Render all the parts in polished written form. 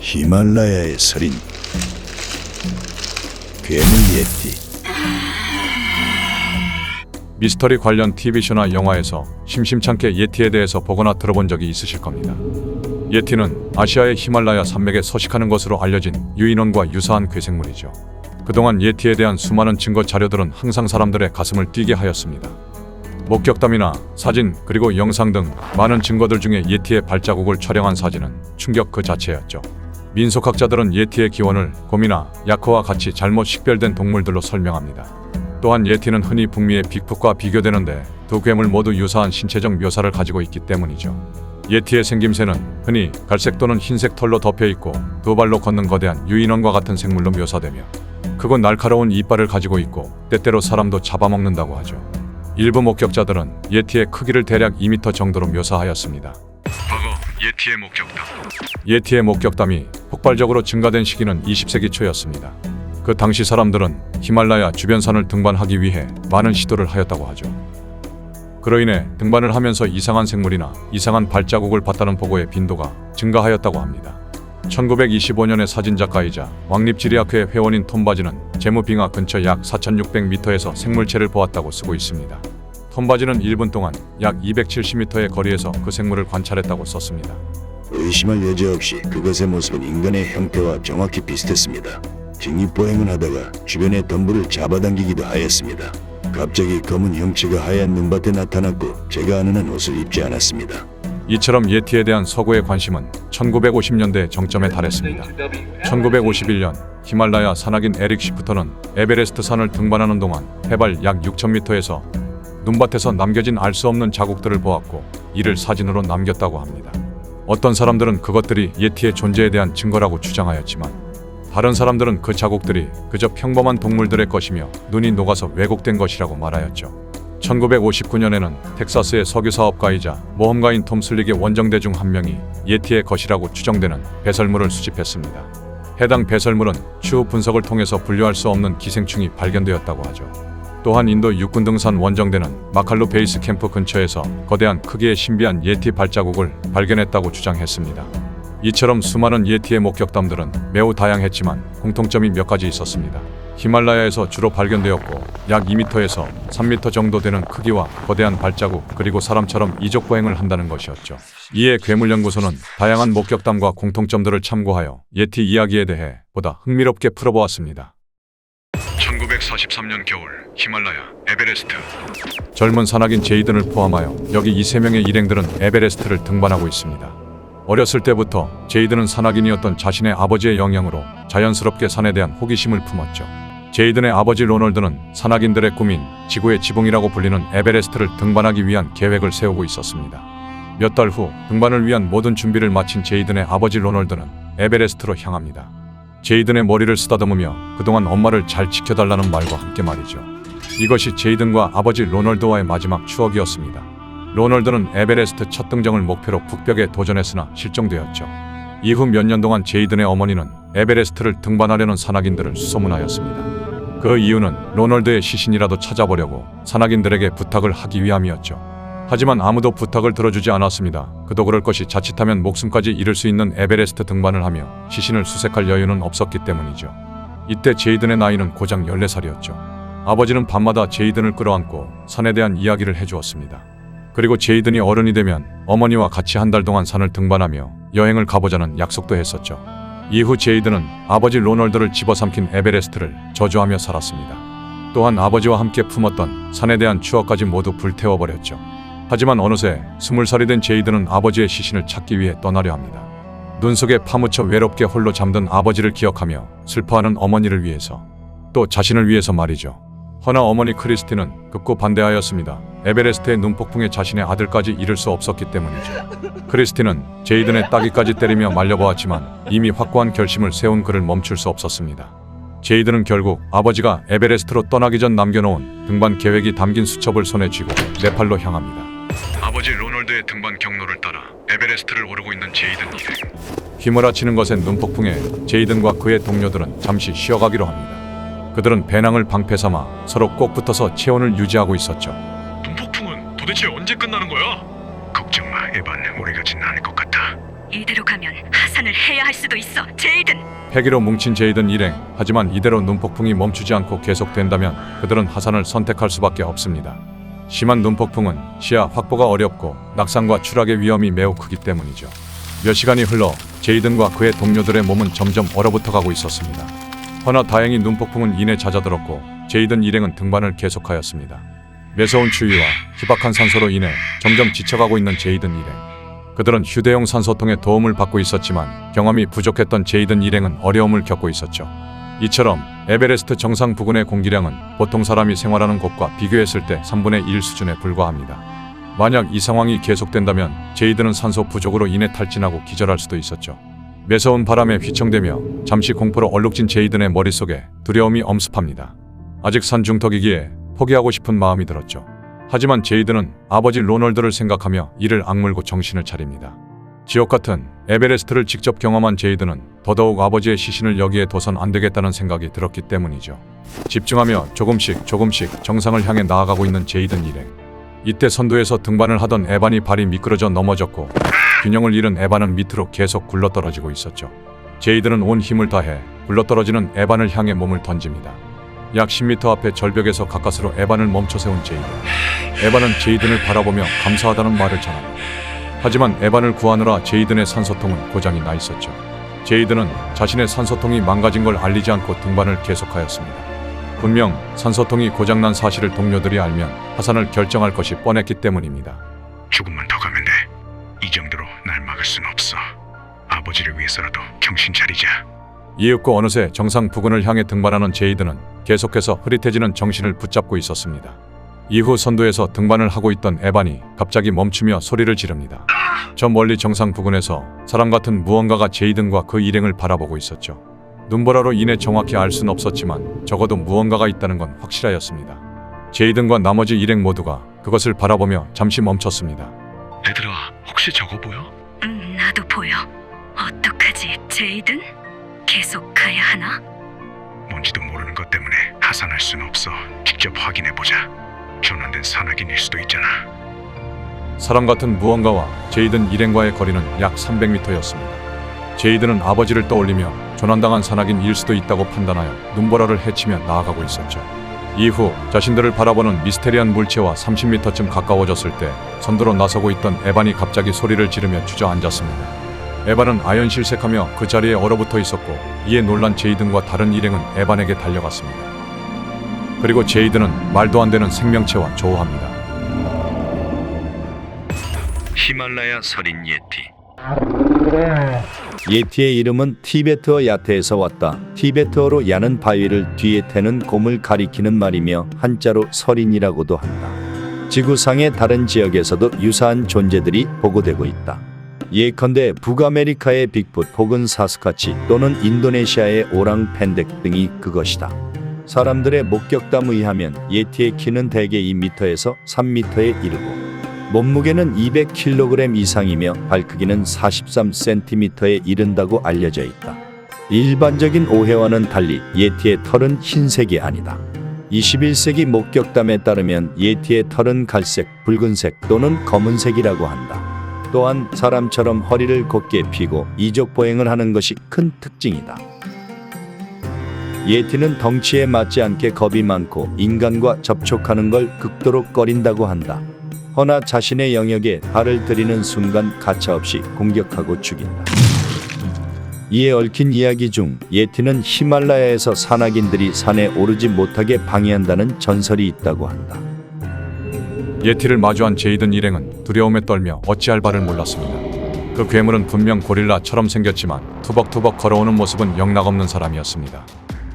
히말라야의 서린 괴물 예티. 미스터리 관련 TV쇼나 영화에서 심심찮게 예티에 대해서 보거나 들어본 적이 있으실 겁니다. 예티는 아시아의 히말라야 산맥에 서식하는 것으로 알려진 유인원과 유사한 괴생물이죠. 그동안 예티에 대한 수많은 증거 자료들은 항상 사람들의 가슴을 뛰게 하였습니다. 목격담이나 사진 그리고 영상 등 많은 증거들 중에 예티의 발자국을 촬영한 사진은 충격 그 자체였죠. 민속학자들은 예티의 기원을 곰이나 야크와 같이 잘못 식별된 동물들로 설명합니다. 또한 예티는 흔히 북미의 빅풋과 비교되는데 두 괴물 모두 유사한 신체적 묘사를 가지고 있기 때문이죠. 예티의 생김새는 흔히 갈색 또는 흰색 털로 덮여있고 두 발로 걷는 거대한 유인원과 같은 생물로 묘사되며 크고 날카로운 이빨을 가지고 있고 때때로 사람도 잡아먹는다고 하죠. 일부 목격자들은 예티의 크기를 대략 2m 정도로 묘사하였습니다. 과거 예티의 목격담. 예티의 목격담이 폭발적으로 증가된 시기는 20세기 초였습니다. 그 당시 사람들은 히말라야 주변 산을 등반하기 위해 많은 시도를 하였다고 하죠. 그로 인해 등반을 하면서 이상한 생물이나 이상한 발자국을 봤다는 보고의 빈도가 증가하였다고 합니다. 1925년에 사진작가이자 왕립지리학회 회원인 톰바지는 제무빙하 근처 약 4,600m에서 생물체를 보았다고 쓰고 있습니다. 톰바지는 1분 동안 약 270m의 거리에서 그 생물을 관찰했다고 썼습니다. 의심할 여지 없이 그것의 모습은 인간의 형태와 정확히 비슷했습니다. 직립보행을 하다가 주변의 덤불을 잡아당기기도 하였습니다. 갑자기 검은 형체가 하얀 눈밭에 나타났고 제가 아는 한 옷을 입지 않았습니다. 이처럼 예티에 대한 서구의 관심은 1950년대 정점에 달했습니다. 1951년 히말라야 산악인 에릭 시프터는 에베레스트 산을 등반하는 동안 해발 약 6,000m에서 눈밭에서 남겨진 알 수 없는 자국들을 보았고 이를 사진으로 남겼다고 합니다. 어떤 사람들은 그것들이 예티의 존재에 대한 증거라고 주장하였지만 다른 사람들은 그 자국들이 그저 평범한 동물들의 것이며 눈이 녹아서 왜곡된 것이라고 말하였죠. 1959년에는 텍사스의 석유사업가이자 모험가인 톰 슬릭의 원정대 중 한 명이 예티의 것이라고 추정되는 배설물을 수집했습니다. 해당 배설물은 추후 분석을 통해서 분류할 수 없는 기생충이 발견되었다고 하죠. 또한 인도 육군 등산 원정대는 마칼루 베이스 캠프 근처에서 거대한 크기의 신비한 예티 발자국을 발견했다고 주장했습니다. 이처럼 수많은 예티의 목격담들은 매우 다양했지만 공통점이 몇 가지 있었습니다. 히말라야에서 주로 발견되었고 약 2m에서 3m 정도 되는 크기와 거대한 발자국 그리고 사람처럼 이족 보행을 한다는 것이었죠. 이에 괴물연구소는 다양한 목격담과 공통점들을 참고하여 예티 이야기에 대해 보다 흥미롭게 풀어보았습니다. 1943년 겨울 히말라야 에베레스트. 젊은 산악인 제이든을 포함하여 여기 이 세 명의 일행들은 에베레스트를 등반하고 있습니다. 어렸을 때부터 제이든은 산악인이었던 자신의 아버지의 영향으로 자연스럽게 산에 대한 호기심을 품었죠. 제이든의 아버지 로널드는 산악인들의 꿈인 지구의 지붕이라고 불리는 에베레스트를 등반하기 위한 계획을 세우고 있었습니다. 몇 달 후 등반을 위한 모든 준비를 마친 제이든의 아버지 로널드는 에베레스트로 향합니다. 제이든의 머리를 쓰다듬으며 그동안 엄마를 잘 지켜달라는 말과 함께 말이죠. 이것이 제이든과 아버지 로널드와의 마지막 추억이었습니다. 로널드는 에베레스트 첫 등정을 목표로 북벽에 도전했으나 실종되었죠. 이후 몇 년 동안 제이든의 어머니는 에베레스트를 등반하려는 산악인들을 수소문하였습니다. 그 이유는 로널드의 시신이라도 찾아보려고 산악인들에게 부탁을 하기 위함이었죠. 하지만 아무도 부탁을 들어주지 않았습니다. 그도 그럴 것이 자칫하면 목숨까지 잃을 수 있는 에베레스트 등반을 하며 시신을 수색할 여유는 없었기 때문이죠. 이때 제이든의 나이는 고작 14살이었죠. 아버지는 밤마다 제이든을 끌어안고 산에 대한 이야기를 해주었습니다. 그리고 제이든이 어른이 되면 어머니와 같이 한 달 동안 산을 등반하며 여행을 가보자는 약속도 했었죠. 이후 제이든은 아버지 로널드를 집어삼킨 에베레스트를 저주하며 살았습니다. 또한 아버지와 함께 품었던 산에 대한 추억까지 모두 불태워버렸죠. 하지만 어느새 20살이 된 제이든은 아버지의 시신을 찾기 위해 떠나려 합니다. 눈 속에 파묻혀 외롭게 홀로 잠든 아버지를 기억하며 슬퍼하는 어머니를 위해서, 또 자신을 위해서 말이죠. 허나 어머니 크리스티는 극구 반대하였습니다. 에베레스트의 눈폭풍에 자신의 아들까지 잃을 수 없었기 때문이죠. 크리스티는 제이든의 따귀까지 때리며 말려보았지만 이미 확고한 결심을 세운 그를 멈출 수 없었습니다. 제이든은 결국 아버지가 에베레스트로 떠나기 전 남겨놓은 등반 계획이 담긴 수첩을 손에 쥐고 네팔로 향합니다. 아버지 로널드의 등반 경로를 따라 에베레스트를 오르고 있는 제이든 일행. 휘몰아치는 것에 눈폭풍에 제이든과 그의 동료들은 잠시 쉬어가기로 합니다. 그들은 배낭을 방패 삼아 서로 꼭 붙어서 체온을 유지하고 있었죠. 눈폭풍은 도대체 언제 끝나는 거야? 걱정 마, 에반. 오래 가진 않을 것 같아. 이대로 가면 하산 계산을 해야 할 수도 있어, 제이든. 패기로 뭉친 제이든 일행. 하지만 이대로 눈폭풍이 멈추지 않고 계속된다면 그들은 하산을 선택할 수밖에 없습니다. 심한 눈폭풍은 시야 확보가 어렵고 낙상과 추락의 위험이 매우 크기 때문이죠. 몇 시간이 흘러 제이든과 그의 동료들의 몸은 점점 얼어붙어가고 있었습니다. 허나 다행히 눈폭풍은 이내 잦아들었고 제이든 일행은 등반을 계속하였습니다. 매서운 추위와 희박한 산소로 인해 점점 지쳐가고 있는 제이든 일행. 그들은 휴대용 산소통의 도움을 받고 있었지만 경험이 부족했던 제이든 일행은 어려움을 겪고 있었죠. 이처럼 에베레스트 정상 부근의 공기량은 보통 사람이 생활하는 곳과 비교했을 때 3분의 1 수준에 불과합니다. 만약 이 상황이 계속된다면 제이든은 산소 부족으로 인해 탈진하고 기절할 수도 있었죠. 매서운 바람에 휘청대며 잠시 공포로 얼룩진 제이든의 머릿속에 두려움이 엄습합니다. 아직 산중턱이기에 포기하고 싶은 마음이 들었죠. 하지만 제이든은 아버지 로널드를 생각하며 이를 악물고 정신을 차립니다. 지옥 같은 에베레스트를 직접 경험한 제이든은 더더욱 아버지의 시신을 여기에 둬선 안 되겠다는 생각이 들었기 때문이죠. 집중하며 조금씩 정상을 향해 나아가고 있는 제이든 일행. 이때 선두에서 등반을 하던 에반이 발이 미끄러져 넘어졌고 균형을 잃은 에반은 밑으로 계속 굴러떨어지고 있었죠. 제이든은 온 힘을 다해 굴러떨어지는 에반을 향해 몸을 던집니다. 약 10m 앞에 절벽에서 가까스로 에반을 멈춰 세운 제이든. 에반은 제이든을 바라보며 감사하다는 말을 전합니다. 하지만 에반을 구하느라 제이든의 산소통은 고장이 나 있었죠. 제이든은 자신의 산소통이 망가진 걸 알리지 않고 등반을 계속하였습니다. 분명 산소통이 고장난 사실을 동료들이 알면 하산을 결정할 것이 뻔했기 때문입니다. 조금만 더 가면 돼. 이 정도로 날 막을 순 없어. 아버지를 위해서라도 정신 차리자. 이윽고 어느새 정상 부근을 향해 등반하는 제이든은 계속해서 흐릿해지는 정신을 붙잡고 있었습니다. 이후 선두에서 등반을 하고 있던 에반이 갑자기 멈추며 소리를 지릅니다. 저 멀리 정상 부근에서 사람 같은 무언가가 제이든과 그 일행을 바라보고 있었죠. 눈보라로 인해 정확히 알 순 없었지만 적어도 무언가가 있다는 건 확실하였습니다. 제이든과 나머지 일행 모두가 그것을 바라보며 잠시 멈췄습니다. 얘들아, 혹시 저거 보여? 나도 보여. 어떡하지, 제이든? 계속 가야 하나? 뭔지도 모르는 것 때문에 하산할 순 없어. 직접 확인해보자. 조난된 산악인일 수도 있잖아. 사람 같은 무언가와 제이든 일행과의 거리는 약 300m였습니다. 제이든은 아버지를 떠올리며 조난당한 산악인일 수도 있다고 판단하여 눈보라를 헤치며 나아가고 있었죠. 이후 자신들을 바라보는 미스테리한 물체와 30m쯤 가까워졌을 때 선두로 나서고 있던 에반이 갑자기 소리를 지르며 주저앉았습니다. 에반은 아연실색하며 그 자리에 얼어붙어 있었고 이에 놀란 제이든과 다른 일행은 에반에게 달려갔습니다. 그리고 제이든은 말도 안 되는 생명체와 조우합니다. 히말라야 서린 예티. 예티의 이름은 티베트어 야테에서 왔다. 티베트어로 야는 바위를 뒤에 태는 곰을 가리키는 말이며 한자로 서린이라고도 한다. 지구상의 다른 지역에서도 유사한 존재들이 보고되고 있다. 예컨대 북아메리카의 빅풋 혹은 사스카치 또는 인도네시아의 오랑 펜덱 등이 그것이다. 사람들의 목격담에 의하면 예티의 키는 대개 2m에서 3m에 이르고 몸무게는 200kg 이상이며 발 크기는 43cm에 이른다고 알려져 있다. 일반적인 오해와는 달리 예티의 털은 흰색이 아니다. 21세기 목격담에 따르면 예티의 털은 갈색, 붉은색 또는 검은색이라고 한다. 또한 사람처럼 허리를 곧게 펴고 이족 보행을 하는 것이 큰 특징이다. 예티는 덩치에 맞지 않게 겁이 많고 인간과 접촉하는 걸 극도로 꺼린다고 한다. 허나 자신의 영역에 발을 들이는 순간 가차없이 공격하고 죽인다. 이에 얽힌 이야기 중 예티는 히말라야에서 산악인들이 산에 오르지 못하게 방해한다는 전설이 있다고 한다. 예티를 마주한 제이든 일행은 두려움에 떨며 어찌할 바를 몰랐습니다. 그 괴물은 분명 고릴라처럼 생겼지만 투벅투벅 걸어오는 모습은 영락없는 사람이었습니다.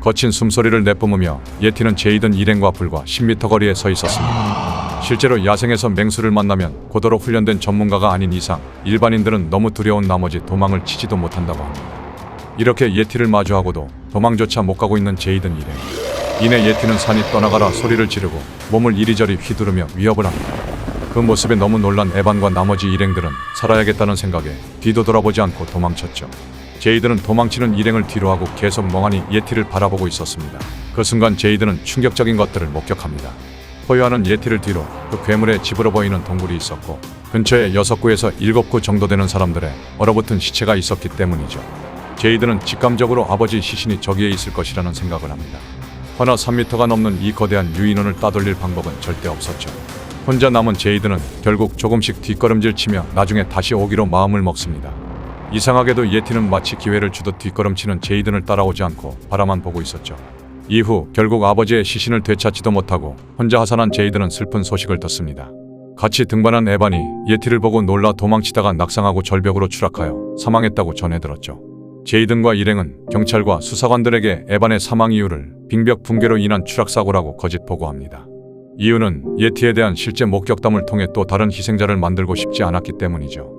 거친 숨소리를 내뿜으며 예티는 제이든 일행과 불과 10m 거리에 서 있었습니다. 실제로 야생에서 맹수를 만나면 고도로 훈련된 전문가가 아닌 이상 일반인들은 너무 두려운 나머지 도망을 치지도 못한다고 합니다. 이렇게 예티를 마주하고도 도망조차 못 가고 있는 제이든 일행. 이내 예티는 산이 떠나가라 소리를 지르고 몸을 이리저리 휘두르며 위협을 합니다. 그 모습에 너무 놀란 에반과 나머지 일행들은 살아야겠다는 생각에 뒤도 돌아보지 않고 도망쳤죠. 제이든은 도망치는 일행을 뒤로하고 계속 멍하니 예티를 바라보고 있었습니다. 그 순간 제이든은 충격적인 것들을 목격합니다. 포효하는 예티를 뒤로 그 괴물의 집으로 보이는 동굴이 있었고 근처에 6구에서 7구 정도 되는 사람들의 얼어붙은 시체가 있었기 때문이죠. 제이드는 직감적으로 아버지 시신이 저기에 있을 것이라는 생각을 합니다. 허나 3m가 넘는 이 거대한 유인원을 따돌릴 방법은 절대 없었죠. 혼자 남은 제이드는 결국 조금씩 뒷걸음질 치며 나중에 다시 오기로 마음을 먹습니다. 이상하게도 예티는 마치 기회를 주듯 뒷걸음치는 제이든을 따라오지 않고 바라만 보고 있었죠. 이후 결국 아버지의 시신을 되찾지도 못하고 혼자 하산한 제이든은 슬픈 소식을 듣습니다. 같이 등반한 에반이 예티를 보고 놀라 도망치다가 낙상하고 절벽으로 추락하여 사망했다고 전해 들었죠. 제이든과 일행은 경찰과 수사관들에게 에반의 사망 이유를 빙벽 붕괴로 인한 추락사고라고 거짓 보고합니다. 이유는 예티에 대한 실제 목격담을 통해 또 다른 희생자를 만들고 싶지 않았기 때문이죠.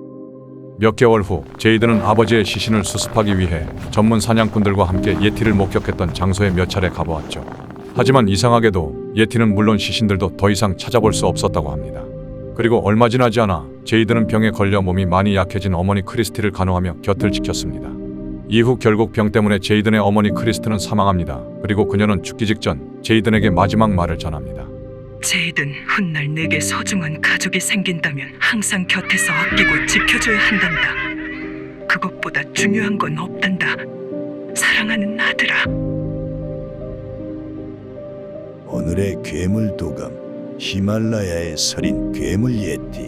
몇 개월 후 제이든은 아버지의 시신을 수습하기 위해 전문 사냥꾼들과 함께 예티를 목격했던 장소에 몇 차례 가보았죠. 하지만 이상하게도 예티는 물론 시신들도 더 이상 찾아볼 수 없었다고 합니다. 그리고 얼마 지나지 않아 제이든은 병에 걸려 몸이 많이 약해진 어머니 크리스티를 간호하며 곁을 지켰습니다. 이후 결국 병 때문에 제이든의 어머니 크리스티는 사망합니다. 그리고 그녀는 죽기 직전 제이든에게 마지막 말을 전합니다. 제이든, 훗날 내게 소중한 가족이 생긴다면 항상 곁에서 아끼고 지켜줘야 한단다. 그것보다 중요한 건 없단다. 사랑하는 아들아. 오늘의 괴물 도감, 히말라야에 서린 괴물 예티.